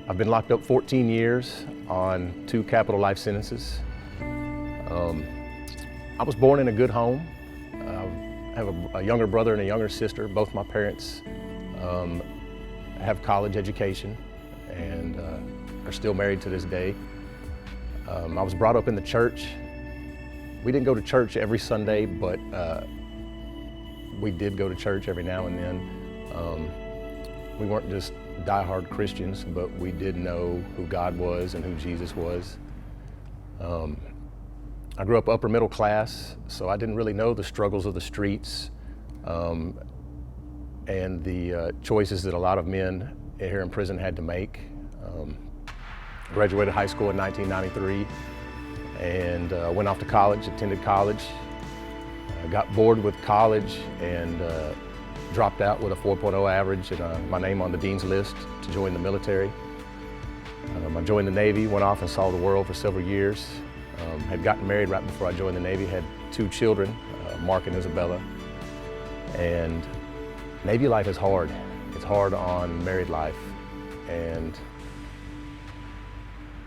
I've been locked up 14 years on 2 capital life sentences. I was born in a good home. I have a younger brother and a younger sister. Both my parents have college education and are still married to this day. I was brought up in the church. We didn't go to church every Sunday, but we did go to church every now and then. We weren't just diehard Christians, but we did know who God was and who Jesus was. I grew up upper middle class, so I didn't really know the struggles of the streets and the choices that a lot of men here in prison had to make. Graduated high school in 1993 and went off to college, attended college. Got bored with college and dropped out with a 4.0 average and my name on the dean's list to join the military. I joined the Navy, went off and saw the world for several years. Had gotten married right before I joined the Navy, had 2 children, Mark and Isabella. And Navy life is hard. It's hard on married life. And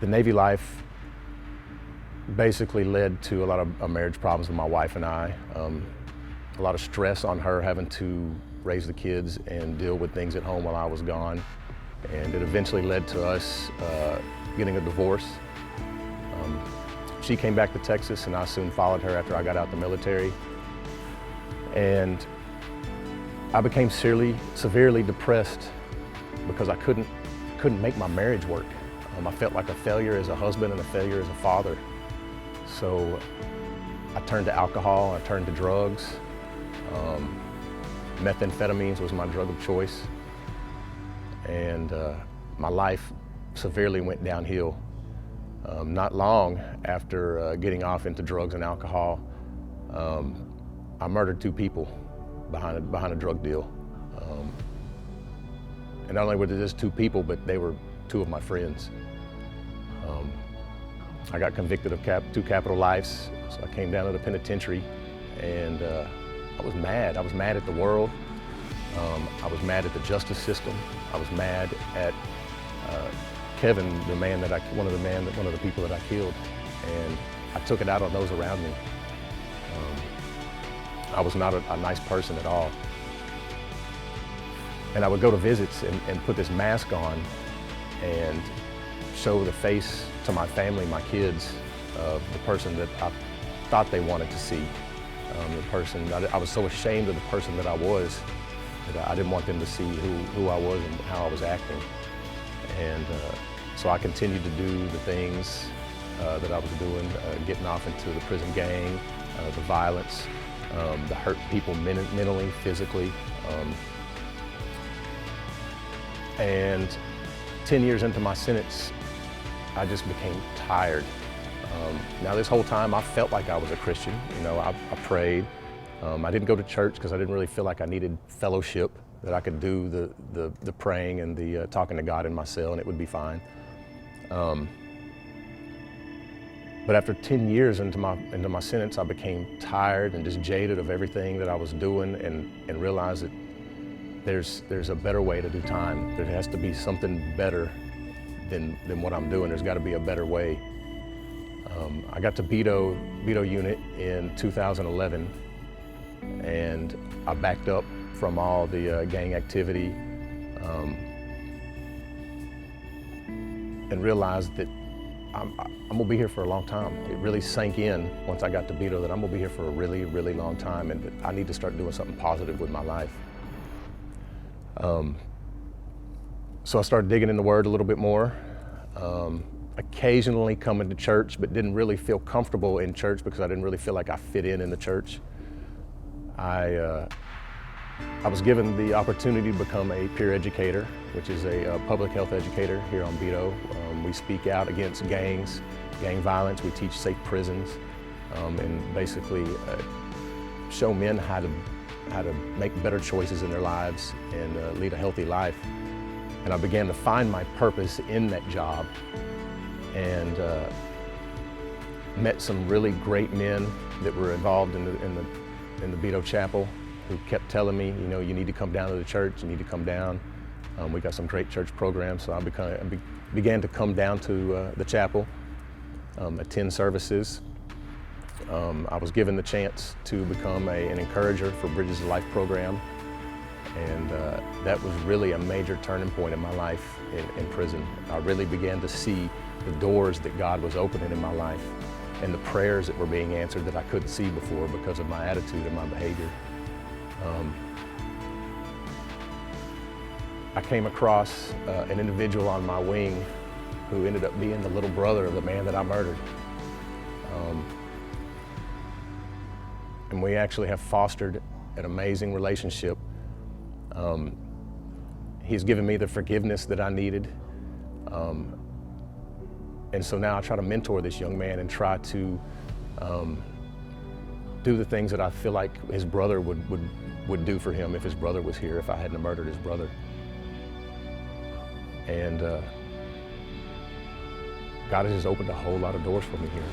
the Navy life basically led to a lot of marriage problems with my wife and I. A lot of stress on her having to raise the kids and deal with things at home while I was gone. And it eventually led to us getting a divorce. She came back to Texas and I soon followed her after I got out the military. And I became severely depressed because I couldn't make my marriage work. I felt like a failure as a husband and a failure as a father. So I turned to alcohol, I turned to drugs. Methamphetamines was my drug of choice. And my life severely went downhill. Not long after getting off into drugs and alcohol, I murdered 2 people behind a drug deal. And not only were there just 2 people, but they were 2 of my friends. I got convicted of 2 capital lives, so I came down to the penitentiary, and I was mad. I was mad at the world. I was mad at the justice system. I was mad at Kevin, one of the people that I killed, and I took it out on those around me. I was not a nice person at all. And I would go to visits and put this mask on and show the face to my family, my kids, of the person that I thought they wanted to see. I was so ashamed of the person that I was that I didn't want them to see who I was and how I was acting. And so I continued to do the things that I was doing, getting off into the prison gang, the violence, the hurt people mentally, physically. And 10 years into my sentence, I just became tired. Now this whole time I felt like I was a Christian. You know, I prayed. I didn't go to church because I didn't really feel like I needed fellowship, that I could do the praying and the talking to God in my cell and it would be fine. But after 10 years into my sentence, I became tired and just jaded of everything that I was doing and realized that there's a better way to do time. There has to be something better than what I'm doing. There's got to be a better way. I got to Beto unit in 2011, and I backed up from all the gang activity and realized that I'm gonna be here for a long time. It really sank in once I got to Beto that I'm gonna be here for a really, really long time, and that I need to start doing something positive with my life. So I started digging in the Word a little bit more. Occasionally coming to church, but didn't really feel comfortable in church because I didn't really feel like I fit in the church. I was given the opportunity to become a peer educator, which is a public health educator here on Beto. We speak out against gangs, gang violence. We teach safe prisons, and basically show men how to make better choices in their lives and lead a healthy life. And I began to find my purpose in that job, and met some really great men that were involved in the Beto Chapel, who kept telling me, you know, you need to come down to the church, you need to come down. We got some great church programs, so I began to come down to the chapel, attend services. I was given the chance to become an encourager for Bridges of Life program, and that was really a major turning point in my life in prison. I really began to see the doors that God was opening in my life and the prayers that were being answered that I couldn't see before because of my attitude and my behavior. I came across an individual on my wing who ended up being the little brother of the man that I murdered. And we actually have fostered an amazing relationship. He's given me the forgiveness that I needed. And so now I try to mentor this young man and try to do the things that I feel like his brother would do for him if his brother was here, if I hadn't murdered his brother. And God has just opened a whole lot of doors for me here.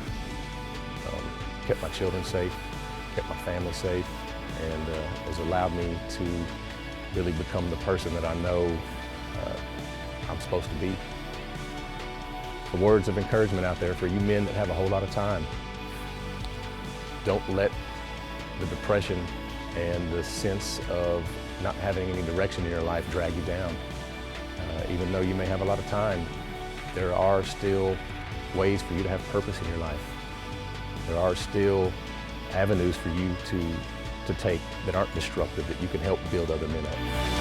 Kept my children safe, kept my family safe, and has allowed me to really become the person that I know I'm supposed to be. The words of encouragement out there for you men that have a whole lot of time. Don't let the depression and the sense of not having any direction in your life drag you down. Even though you may have a lot of time, there are still ways for you to have purpose in your life. There are still avenues for you to take that aren't destructive, that you can help build other men up.